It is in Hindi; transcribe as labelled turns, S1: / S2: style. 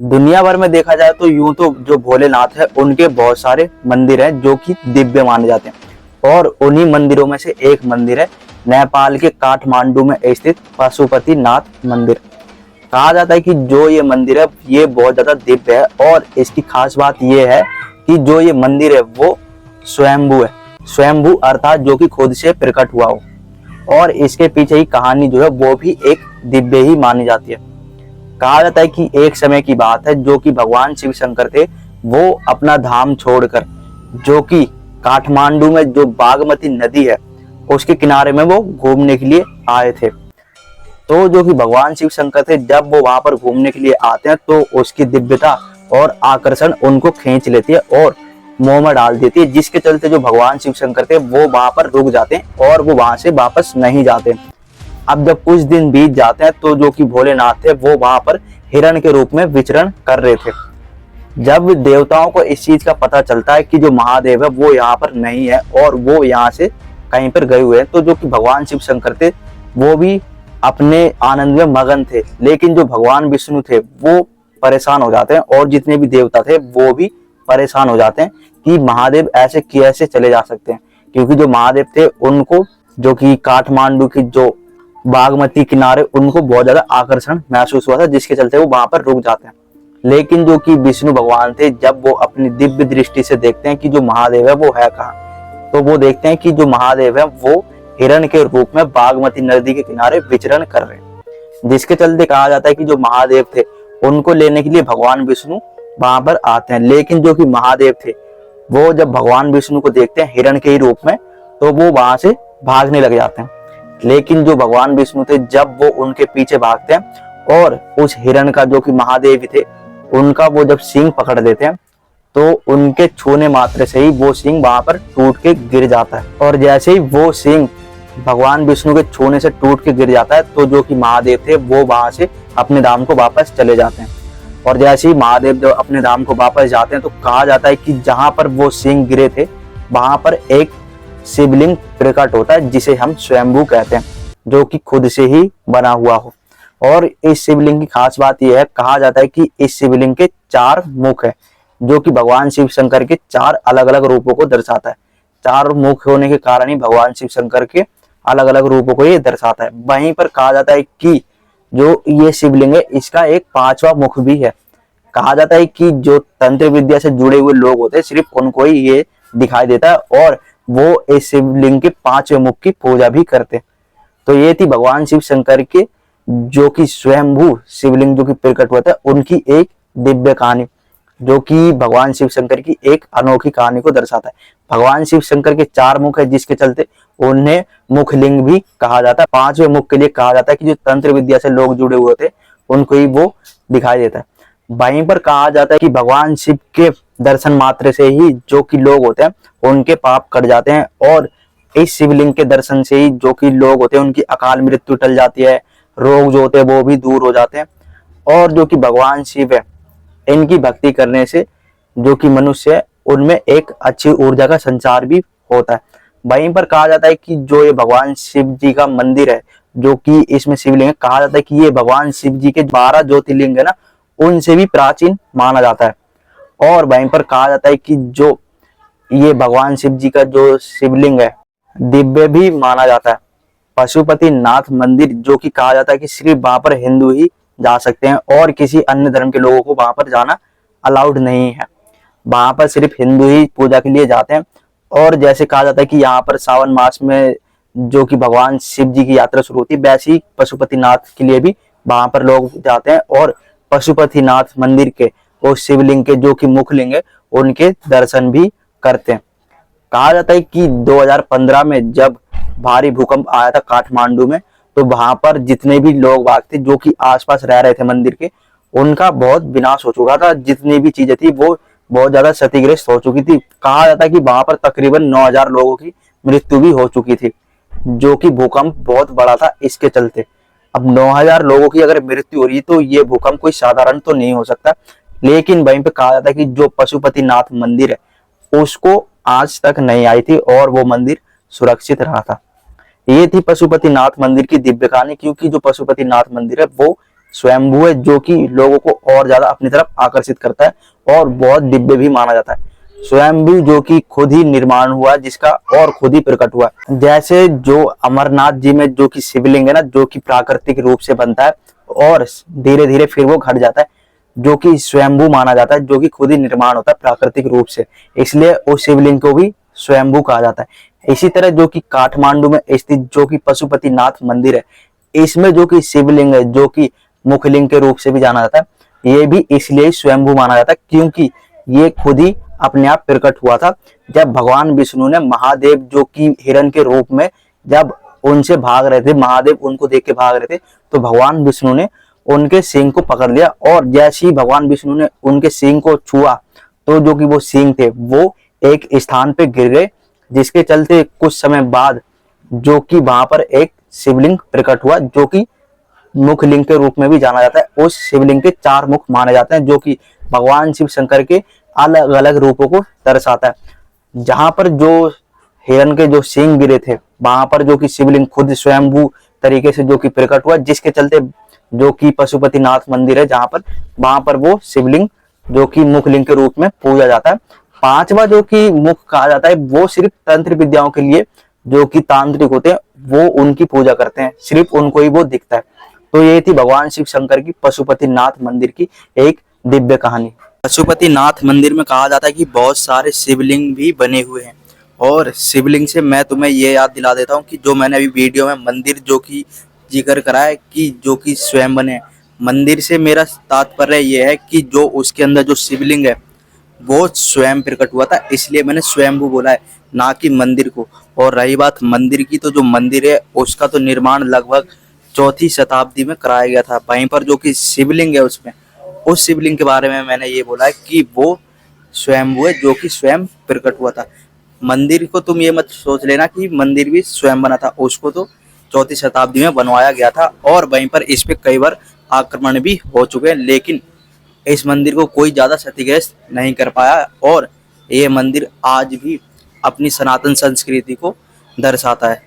S1: दुनिया भर में देखा जाए तो यूं तो जो भोलेनाथ है उनके बहुत सारे मंदिर हैं जो कि दिव्य माने जाते हैं, और उन्हीं मंदिरों में से एक मंदिर है नेपाल के काठमांडू में स्थित पशुपतिनाथ मंदिर। कहा जाता है कि जो ये मंदिर है ये बहुत ज्यादा दिव्य है, और इसकी खास बात ये है कि जो ये मंदिर है वो स्वयंभू है। स्वयंभू अर्थात जो कि खुद से प्रकट हुआ हो, और इसके पीछे की कहानी जो है वो भी एक दिव्य ही मानी जाती है। कहा जाता है कि एक समय की बात है जो कि भगवान शिव शंकर थे, वो अपना धाम छोड़कर जो कि काठमांडू में जो बागमती नदी है उसके किनारे में वो घूमने के लिए आए थे। तो जो कि भगवान शिव शंकर थे जब वो वहां पर घूमने के लिए आते हैं तो उसकी दिव्यता और आकर्षण उनको खींच लेती है और मोह में डाल देती है, जिसके चलते जो भगवान शिव शंकर थे वो वहां पर रुक जाते हैं और वो वहां से वापस नहीं जाते। अब जब कुछ दिन बीत जाते हैं तो जो कि भोलेनाथ थे वो वहां पर हिरण के रूप में विचरण कर रहे थे। जब देवताओं को इस चीज का पता चलता है कि जो महादेव है वो यहाँ पर नहीं है और वो यहाँ से कहीं पर गए हुए हैं, तो जो कि भगवान शिव शंकर थे वो भी अपने आनंद में मगन थे, लेकिन जो भगवान विष्णु थे वो परेशान हो जाते हैं और जितने भी देवता थे वो भी परेशान हो जाते हैं कि महादेव ऐसे कैसे चले जा सकते हैं, क्योंकि जो महादेव थे उनको जो कि काठमांडू की जो बागमती किनारे उनको बहुत ज्यादा आकर्षण महसूस हुआ था, जिसके चलते वो वहां पर रुक जाते हैं। लेकिन जो कि विष्णु भगवान थे जब वो अपनी दिव्य दृष्टि से देखते हैं कि जो महादेव है वो है कहाँ, तो वो देखते हैं कि जो महादेव है वो हिरण के रूप में बागमती नदी के किनारे विचरण कर रहे हैं, जिसके चलते कहा जाता है कि जो महादेव थे उनको लेने के लिए भगवान विष्णु वहां पर आते हैं। लेकिन जो कि महादेव थे वो जब भगवान विष्णु को देखते हैं हिरण के ही रूप में तो वो वहां से भागने लग जाते हैं। लेकिन जो भगवान विष्णु थे जब वो उनके पीछे भागते हैं और उस हिरण का जो कि महादेव थे उनका वो जब सींग पकड़ लेते हैं तो उनके छूने मात्र से ही वो सींग वहां पर टूट के गिर जाता है, और जैसे ही वो सींग भगवान विष्णु के छूने से टूट के गिर जाता है तो जो कि महादेव थे वो वहां से अपने धाम को वापस चले जाते हैं। और जैसे ही महादेव जब अपने धाम को वापस जाते हैं तो कहा जाता है कि जहां पर वो सींग गिरे थे वहां पर एक शिवलिंग प्रकट होता है जिसे हम स्वयंभू कहते हैं, जो कि खुद से ही बना हुआ हो। और इस शिवलिंग की खास बात यह है, कहा जाता है कि इस शिवलिंग के 4 मुख है, जो कि भगवान शिव शंकर के 4 अलग अलग रूपों को दर्शाता है। 4 मुख होने के कारण ही भगवान शिव शंकर के अलग अलग रूपों को ये दर्शाता है। वहीं पर कहा जाता है कि जो ये शिवलिंग है इसका एक 5वां मुख भी है। कहा जाता है कि जो तंत्र विद्या से जुड़े हुए लोग होते हैं सिर्फ उनको ही ये दिखाई देता है और वो इस शिवलिंग के 5वें मुख की पूजा भी करते हैं। तो ये थी भगवान शिव शंकर के जो कि स्वयंभू शिवलिंग जो कि प्रकट हुआ था उनकी एक दिव्य कहानी, जो कि भगवान शिव शंकर की एक अनोखी कहानी को दर्शाता है। भगवान शिव शंकर के 4 मुख है जिसके चलते उन्हें मुखलिंग भी कहा जाता है। 5वें मुख के लिए कहा जाता है कि जो तंत्र विद्या से लोग जुड़े हुए थे उनको ही वो दिखाई देता है। वहीं पर कहा जाता है कि भगवान शिव के दर्शन मात्र से ही जो कि लोग होते हैं उनके पाप कट जाते हैं, और इस शिवलिंग के दर्शन से ही जो कि लोग होते हैं उनकी अकाल मृत्यु टल जाती है, रोग जो होते हैं वो भी दूर हो जाते हैं। और जो कि भगवान शिव है इनकी भक्ति करने से जो कि मनुष्य है उनमें एक अच्छी ऊर्जा का संचार भी होता है। वहीं पर कहा जाता है कि जो ये भगवान शिव जी का मंदिर है जो कि इसमें शिवलिंग है, कहा जाता है कि ये भगवान शिव जी के 12 ज्योतिर्लिंग है ना उनसे भी प्राचीन माना जाता है। और वहीं पर कहा जाता है कि जो ये भगवान शिव जी का जो शिवलिंग है दिव्य भी माना जाता है। पशुपतिनाथ मंदिर जो कि कहा जाता है कि सिर्फ वहां पर हिंदू ही जा सकते हैं और किसी अन्य धर्म के लोगों को वहां पर जाना अलाउड नहीं है। वहां पर सिर्फ हिंदू ही पूजा के लिए जाते हैं। और जैसे कहा जाता है कि यहाँ पर सावन मास में जो कि भगवान शिव जी की यात्रा शुरू होती है, वैसे ही पशुपतिनाथ के लिए भी वहां पर लोग जाते हैं और पशुपतिनाथ मंदिर के उस शिवलिंग के जो कि मुखलिंग है उनके दर्शन भी करते हैं। कहा जाता है कि 2015 में जब भारी भूकंप आया था काठमांडू में, तो वहां पर जितने भी लोग बाग थे जो कि आसपास रह रहे थे मंदिर के उनका बहुत विनाश हो चुका था। जितनी भी चीजें थी वो बहुत ज्यादा क्षतिग्रस्त हो चुकी थी। कहा जाता है कि वहां पर तकरीबन 9000 लोगों की मृत्यु भी हो चुकी थी, जो कि भूकंप बहुत बड़ा था इसके चलते। अब 9000 लोगों की अगर मृत्यु हो रही है तो ये भूकंप कोई साधारण तो नहीं हो सकता। लेकिन वहीं पे कहा जाता है कि जो पशुपतिनाथ मंदिर है उसको आज तक नहीं आई थी और वो मंदिर सुरक्षित रहा था। ये थी पशुपतिनाथ मंदिर की दिव्य कहानी, क्योंकि जो पशुपतिनाथ मंदिर है वो स्वयंभू है, जो कि लोगों को और ज्यादा अपनी तरफ आकर्षित करता है और बहुत दिव्य भी माना जाता है। स्वयंभू जो कि खुद ही निर्माण हुआ, जिसका और खुद ही प्रकट हुआ। जैसे जो अमरनाथ जी में जो कि शिवलिंग है ना, जो कि प्राकृतिक रूप से बनता है और धीरे धीरे फिर वो घट जाता है, जो कि स्वयंभू माना जाता है, जो कि खुद ही निर्माण होता है प्राकृतिक रूप से, इसलिए उस शिवलिंग को भी स्वयंभू कहा जाता है। इसी तरह जो कि काठमांडू में स्थित जो कि पशुपतिनाथ मंदिर है, इसमें जो कि शिवलिंग है, जो कि मुखलिंग के रूप से भी जाना जाता है, ये भी इसलिए स्वयंभू माना जाता है क्योंकि ये खुद ही अपने आप प्रकट हुआ था। जब भगवान विष्णु ने महादेव जो कि हिरण के रूप में जब उनसे भाग रहे थे, महादेव उनको देख के भाग रहे थे, तो भगवान विष्णु ने उनके सींग को पकड़ लिया और जैसे ही भगवान विष्णु ने उनके सींग को छुआ तो जो कि वो सींग थे वो एक स्थान पे गिर गए, जिसके चलते कुछ समय बाद जो कि वहां पर एक शिवलिंग प्रकट हुआ, जो कि मुखलिंग के रूप में भी जाना जाता है। उस शिवलिंग के 4 मुख माने जाते हैं, जो कि भगवान शिव शंकर के अलग अलग रूपों को दर्शाता है। जहां पर जो हिरण के जो सींग गिरे थे, वहां पर जो कि शिवलिंग खुद स्वयंभू तरीके से जो कि प्रकट हुआ, जिसके चलते जो कि पशुपतिनाथ मंदिर है जहां पर, वहां पर वो शिवलिंग जो कि मुखलिंग के रूप में पूजा जाता है। 5वां जो कि मुख कहा जाता है, वो सिर्फ तंत्र विद्याओं के लिए, जो कि तांत्रिक होते हैं वो उनकी पूजा करते हैं, सिर्फ उनको ही वो दिखता है। तो ये थी भगवान शिव शंकर की पशुपतिनाथ मंदिर की एक दिव्य कहानी। पशुपतिनाथ मंदिर में कहा जाता है कि बहुत सारे शिवलिंग भी बने हुए हैं, और शिवलिंग से मैं तुम्हें ये याद दिला देता हूँ कि जो मैंने अभी वीडियो में मंदिर जो कि जिक्र करा है कि जो कि स्वयं बने, मंदिर से मेरा तात्पर्य ये है कि जो उसके अंदर जो शिवलिंग है वो स्वयं प्रकट हुआ था, इसलिए मैंने स्वयंभू बोला है, ना कि मंदिर को। और रही बात मंदिर की, तो जो मंदिर है उसका तो निर्माण लगभग 4वीं शताब्दी में कराया गया था। वहीं पर जो कि शिवलिंग है उसमें, उस शिवलिंग के बारे में मैंने ये बोला है कि वो स्वयंभू है, जो कि स्वयं प्रकट हुआ था। मंदिर को तुम ये मत सोच लेना कि मंदिर भी स्वयं बना था, उसको तो 4वीं शताब्दी में बनवाया गया था, और वहीं पर इस पे कई बार आक्रमण भी हो चुके हैं, लेकिन इस मंदिर को कोई ज्यादा क्षतिग्रस्त नहीं कर पाया, और ये मंदिर आज भी अपनी सनातन संस्कृति को दर्शाता है।